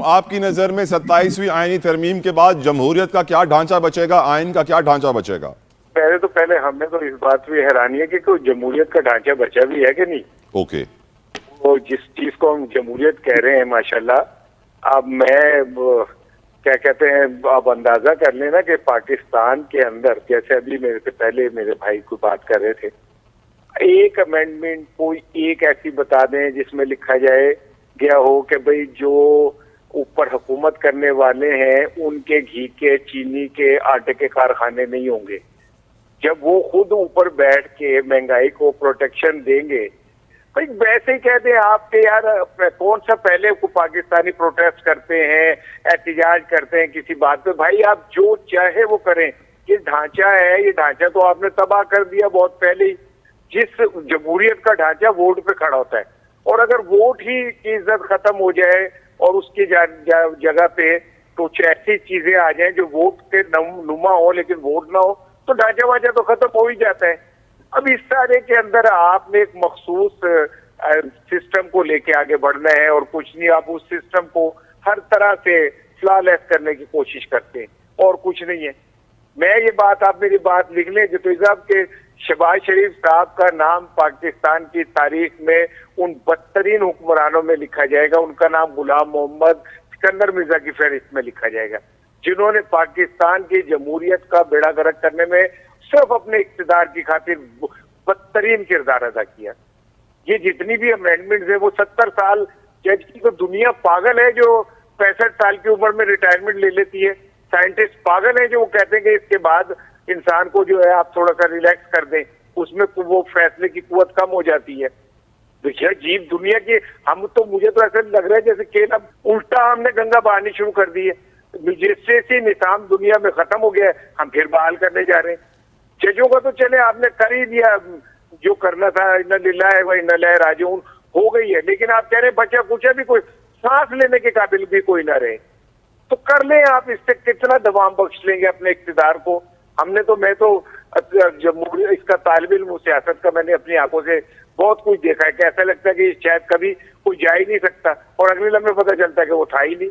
आपकी नजर में 27वीं आईनी तरमीम के बाद जमहूरियत का क्या ढांचा बचेगा, आइन का क्या ढांचा बचेगा? पहले हमें तो इस बात पे हैरानी है कि कोई जमहूरियत का ढांचा बचा भी है कि नहीं। ओके, वो जिस चीज को हम जमहूरियत कह रहे हैं माशाल्लाह, अब क्या कहते हैं, आप अंदाजा कर लेना कि पाकिस्तान के अंदर, जैसे अभी मेरे से पहले मेरे भाई को बात कर रहे थे, एक अमेंडमेंट कोई एक ऐसी बता दें जिसमें लिखा जाए गया हो कि भाई जो ऊपर हुकूमत करने वाले हैं उनके घी के, चीनी के, आटे के कारखाने नहीं होंगे। जब वो खुद ऊपर बैठ के महंगाई को प्रोटेक्शन देंगे, भाई वैसे ही कहते हैं आपके यार, कौन सा पहले को पाकिस्तानी प्रोटेस्ट करते हैं, एहतजाज करते हैं किसी बात पे। भाई आप जो चाहे वो करें, ये ढांचा है, ये ढांचा तो आपने तबाह कर दिया बहुत पहले ही। जिस जमहूरियत का ढांचा वोट पे खड़ा होता है, और अगर वोट ही की इज्जत खत्म हो जाए और उसकी जगह पे कुछ ऐसी चीजें आ जाएं जो वोट के नुमा हो लेकिन वोट ना हो, तो ढांचा वाचा तो खत्म हो ही जाता है। अब इस सारे के अंदर आपने एक मखसूस सिस्टम को लेके आगे बढ़ना है और कुछ नहीं, आप उस सिस्टम को हर तरह से फ्लॉलेस करने की कोशिश करते हैं और कुछ नहीं है। मैं ये बात, आप मेरी बात लिख लें, जो साहब के शहबाज शरीफ साहब का नाम पाकिस्तान की तारीख में उन बदतरीन हुक्मरानों में लिखा जाएगा। उनका नाम गुलाम मोहम्मद सिकंदर मिर्जा की फहरिस्त में लिखा जाएगा, जिन्होंने पाकिस्तान की जमहूरियत का बेड़ा गर्क करने में सिर्फ अपने इख्तिदार की खातिर बदतरीन किरदार अदा किया। ये जितनी भी अमेंडमेंट्स है वो 70 साल, जज की तो दुनिया पागल है जो 65 साल की उम्र में रिटायरमेंट ले लेती है। साइंटिस्ट पागल है जो वो कहते हैं कि इसके बाद इंसान को जो है आप थोड़ा सा रिलैक्स कर दें, उसमें वो फैसले की कुव्वत कम हो जाती है। तो यह जीव दुनिया की, हम तो, मुझे तो ऐसा लग रहा है जैसे कि ना उल्टा हमने गंगा बहानी शुरू कर दी है, जिससे निजाम दुनिया में खत्म हो गया है, हम फिर बहाल करने जा रहे हैं। जजों का तो चले आपने कर ही दिया, जो करना था, इन्ना लिल्लाह व इन्ना इलैहि राजिऊन हो गई है, लेकिन आप कह रहे हैं बचा कुछ भी कोई सांस लेने के काबिल भी कोई ना रहे, तो कर लें आप। इससे कितना दवाम बख्श लेंगे अपने इख्तिदार को। मैं तो जमहूरियत, इसका तालिब इल्म सियासत का, मैंने अपनी आंखों से बहुत कुछ देखा है कि ऐसा लगता है कि शायद कभी कोई जा ही नहीं सकता, और अगले लम्हे पता चलता है कि वो था ही नहीं।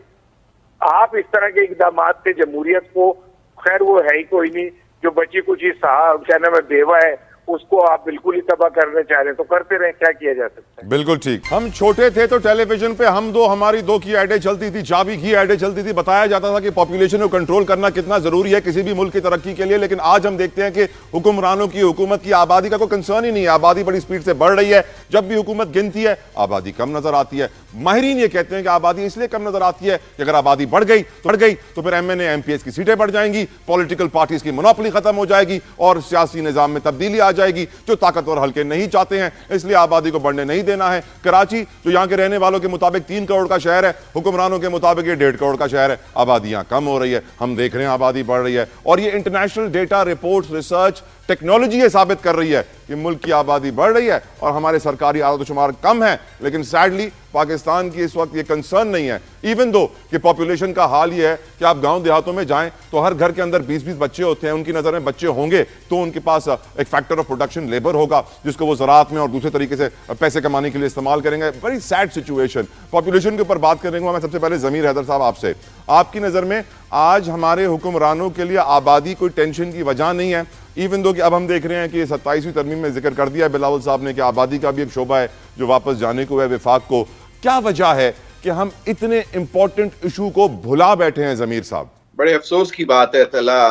आप इस तरह के इकदाम से जमहूरियत को, खैर वो है ही कोई नहीं, जो बची कुछ ही साहब क्या नाम है बेवा है, उसको आप बिल्कुल ही तबाह करना चाह रहे हैं, तो करते रहे, क्या किया जा सकता है। बिल्कुल ठीक। हम छोटे थे तो टेलीविजन पे हमारी दो की एडें चलती थी, चाबी की एडें चलती थी, बताया जाता था कि पॉपुलेशन को कंट्रोल करना कितना जरूरी है किसी भी मुल्क की तरक्की के लिए। लेकिन आज हम देखते हैं कि हुक्मरानों की, हुकूमत की आबादी का कोई कंसर्न ही नहीं है। आबादी बड़ी स्पीड से बढ़ रही है, जब भी हुकूमत गिनती है आबादी कम नजर आती है। माहिरीन ये कहते हैं कि आबादी इसलिए कम नजर आती है कि अगर आबादी बढ़ गई तो फिर MNA MPs की सीटें बढ़ जाएंगी, पॉलिटिकल पार्टीज की मोनोपोली खत्म हो जाएगी और सियासी निजाम में तब्दीली आ जाएगी। जो ताकतवर हल्के नहीं चाहते हैं, इसलिए आबादी को बढ़ने नहीं देना है। कराची जो यहां के रहने वालों के मुताबिक 3 करोड़ का शहर है, हुक्मरानों के मुताबिक ये 1.5 करोड़ का शहर है। आबादियां कम हो रही है, हम देख रहे हैं आबादी बढ़ रही है, और ये international data, reports, research, technology ये साबित कर रही है कि मुल्क की आबादी बढ़ रही है और हमारे सरकारी आदोशुमार कम है। लेकिन सैडली पाकिस्तान की इस वक्त ये कंसर्न नहीं है, इवन दो कि पॉपुलेशन का हाल ये है कि आप गांव देहातों में जाएं तो हर घर के अंदर 20-20 बच्चे होते हैं। उनकी नजर में बच्चे होंगे तो उनके पास एक फैक्टर ऑफ प्रोडक्शन लेबर होगा जिसको वो ज़राअत में और दूसरे तरीके से पैसे कमाने के लिए इस्तेमाल करेंगे। Very sad situation. पॉपुलेशन के ऊपर बात करेंगे मैं सबसे पहले ज़मीर हैदर साहब आपसे, आपकी नज़र में आज हमारे हुक्मरानों के लिए आबादी कोई टेंशन की वजह नहीं है, इवन दो कि अब हम देख रहे हैं कि 27वीं तरमीम में जिक्र कर दिया है बिलावल साहब ने कि आबादी का भी एक शोबा है जो वापस जाने को है विफाक को। क्या वजह है कि हम इतने इंपॉर्टेंट इशू को भुला बैठे हैं ज़मीर साहब? बड़े अफसोस की बात है तला,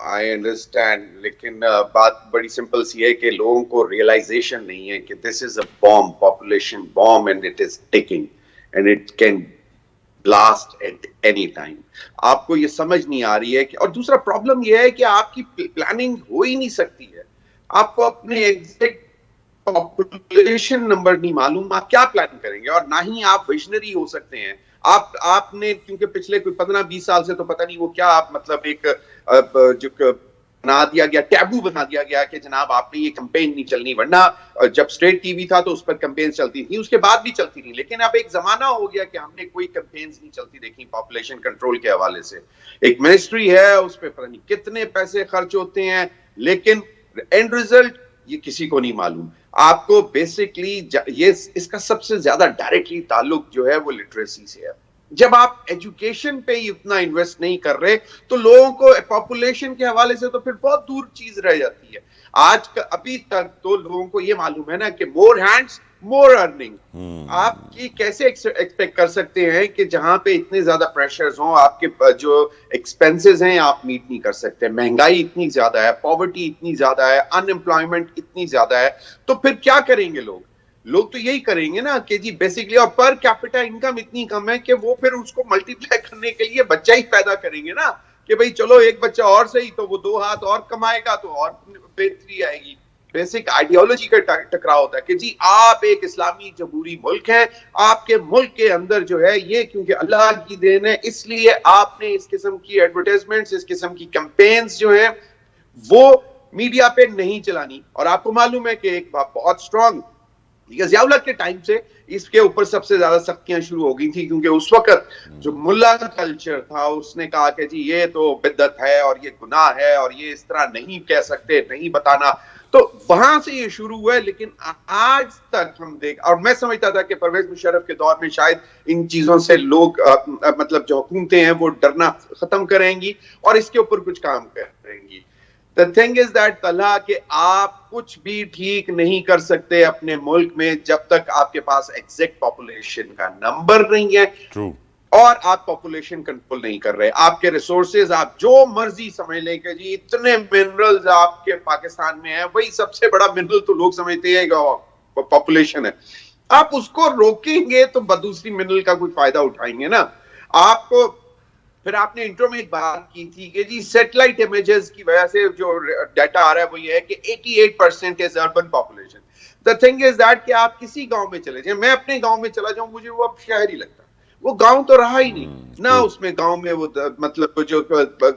आई अंडरस्टैंड, लेकिन बात बड़ी सिंपल सी है कि लोगों को रियलाइजेशन नहीं है कि this is a bomb, population bomb, and it is ticking and it can blast at any time. आपको ये समझ नहीं आ रही है कि, और दूसरा प्रॉब्लम ये है कि आपकी प्लानिंग हो ही नहीं सकती है। आपको अपने एग्जैक्ट पॉपुलेशन नंबर नहीं मालूम, आप क्या प्लान करेंगे, और ना ही आप विजनरी हो सकते हैं। आपने क्योंकि पिछले कोई 15-20 साल से तो पता नहीं वो क्या आप मतलब एक जो बना दिया गया, टैबू बना दिया गया कि जनाब आपने ये कैंपेन नहीं चलनी, वरना जब स्टेट टीवी था तो उस पर कैंपेन चलती थी, उसके बाद भी चलती थी। लेकिन अब एक जमाना हो गया कि हमने कोई कैंपेन्स नहीं चलती देखी पॉपुलेशन कंट्रोल के हवाले से। एक मिनिस्ट्री है, उस पर पता नहीं कितने पैसे खर्च होते हैं, लेकिन एंड रिजल्ट ये किसी को नहीं मालूम। आपको बेसिकली ये इसका सबसे ज्यादा डायरेक्टली ताल्लुक जो है वो लिटरेसी से है। जब आप एजुकेशन पे ही उतना इन्वेस्ट नहीं कर रहे तो लोगों को पॉपुलेशन के हवाले से तो फिर बहुत दूर चीज रह जाती है। अभी तक तो लोगों को ये मालूम है ना कि मोर हैंड्स मोर अर्निंग। आप ये कैसे एक्सपेक्ट कर सकते हैं कि जहां पे इतने ज्यादा प्रेशर्स हों, आपके जो एक्सपेंसेस हैं आप मीट नहीं कर सकते, महंगाई इतनी ज्यादा है, पॉवर्टी इतनी ज्यादा है, अनएम्प्लॉयमेंट इतनी ज्यादा है, तो फिर क्या करेंगे लोग? लोग तो यही करेंगे ना कि जी बेसिकली, और पर कैपिटा इनकम इतनी कम है कि वो फिर उसको मल्टीप्लाई करने के लिए बच्चा ही पैदा करेंगे ना, कि भाई चलो एक बच्चा और सही तो वो 2 हाथ और कमाएगा तो और बेहतरी आएगी। बेसिक आइडियोलॉजी का टकराव होता है कि जी आप एक इस्लामी जमहूरी मुल्क हैं, आपके मुल्क के अंदर जो है ये क्योंकि अल्लाह की देन है, इसलिए आपने इस किस्म की एडवर्टाइजमेंट्स, इस किस्म की कैंपेन्स जो है वो मीडिया पे नहीं चलानी। और आपको मालूम है कि एक बहुत स्ट्रॉन्ग ज़िया-उल हक के टाइम से इसके ऊपर सबसे ज्यादा सख्तियां शुरू हो गई थी, क्योंकि उस वक्त जो मुल्ला का कल्चर था उसने कहा कि जी ये तो बिद्दत है और ये गुनाह है और ये इस तरह नहीं कह सकते, नहीं बताना, तो वहां से ये शुरू हुआ है। लेकिन आज तक हम देख, और मैं समझता था कि परवेज मुशर्रफ के दौर में शायद इन चीजों से लोग मतलब जो हुकूमतें हैं वो डरना खत्म करेंगी और इसके ऊपर कुछ काम करेंगी। The thing is that तला कि आप कुछ भी ठीक नहीं कर सकते अपने मुल्क में जब तक आपके पास एग्जैक्ट पॉपुलेशन का नंबर नहीं है। True. और आप पॉपुलेशन कंट्रोल नहीं कर रहे। आपके रिसोर्सेज आप जो मर्जी समझ लें कि जी इतने मिनरल्स आपके पाकिस्तान में है, वही सबसे बड़ा मिनरल तो लोग समझते हैं पॉपुलेशन है। आप उसको रोकेंगे तो दूसरी मिनरल का कोई फायदा उठाएंगे ना। आपको फिर आपने इंट्रो में एक बात की थी कि जी सैटेलाइट इमेजेस की वजह से जो डाटा आ रहा है वो ये है कि 88% is urban population. The thing is that कि आप किसी गांव में चले जाएं, मैं अपने गांव में चला जाऊं, मुझे वो अब शहर ही लगता है, वो गांव तो रहा ही नहीं ना। उसमें गांव में वो मतलब जो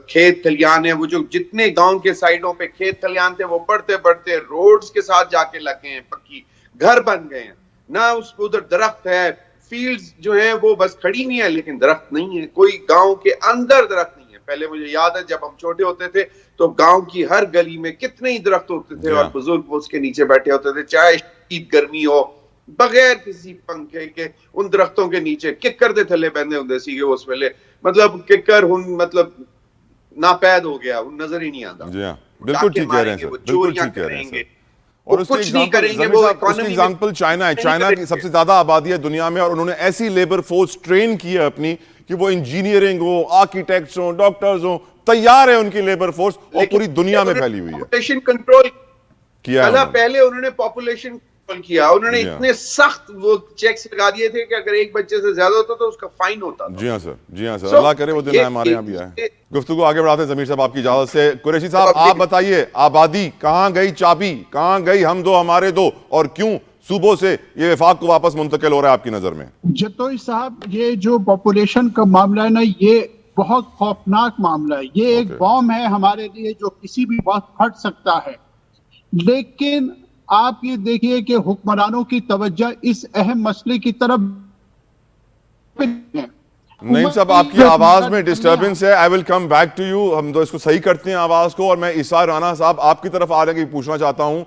खेत खलियान है, वो जो जितने गांव के साइडों पे खेत खलियान थे वो बढ़ते बढ़ते रोड्स के साथ जाके लगे हैं, पक्की घर बन गए हैं ना। उस उधर दरख्त है, फील्ड्स जो है वो बस खड़ी नहीं है लेकिन दरख्त नहीं है, कोई गांव के अंदर दरख्त नहीं है। पहले मुझे याद है जब हम छोटे होते थे तो गांव की हर गली में कितने ही दरख्त होते थे और बुजुर्ग उसके नीचे बैठे होते थे, चाहे शीत गर्मी हो, बगैर किसी पंखे के उन दरख्तों के नीचे किक्कर दे थले बहने होंगे सी उस वेले, मतलब किक्कर मतलब नापैद हो गया, नजर ही नहीं आता। जी हाँ, बिल्कुल ठीक कह रहे हैं सर, बिल्कुल ठीक कह रहे हैं सर। और उसकी एग्जांपल चाइना है। चाइना की सबसे ज्यादा आबादी है दुनिया में और उन्होंने ऐसी लेबर फोर्स ट्रेन की है अपनी कि वो इंजीनियरिंग हो, आर्किटेक्ट्स हो, डॉक्टर्स हो, तैयार है उनकी लेबर फोर्स और पूरी दुनिया में फैली हुई है। पॉपुलेशन कंट्रोल किया पहले उन्होंने पॉपुलेशन किया, उन्होंने इतने सख्त वो चेक्स लगा दिए थे कि अगर एक बच्चे से ज्यादा होता तो उसका फाइन होता था। जी हाँ सर, जी हाँ सर, अल्लाह करे वो दिन हमारे यहाँ भी आए। गुफ्तगू आगे बढ़ाते हैं जमीर साहब आपकी इजाजत से। कुरैशी साहब आप बताइए, आबादी कहाँ गई, चाबी कहाँ गई, हम दो हमारे दो, और क्यों सूबों से ये वफाक को वापस मुंतकिल हो रहा है आपकी नजर में? जतोई साहब, ये जो पॉपुलेशन का मामला है ना, ये बहुत खौफनाक मामला है। ये एक बॉम्ब है हमारे लिए जो किसी भी वक्त फट सकता है। लेकिन आप ये देखिए कि हुक्मरानों की तवज्जो इस अहम मसले की तरफ है। नहीं साहब, आपकी आवाज में डिस्टर्बेंस है। I will come back to you. हम तो इसको सही करते हैं आवाज को, और मैं इसार राना साहब आपकी तरफ आ रहे पूछना चाहता हूं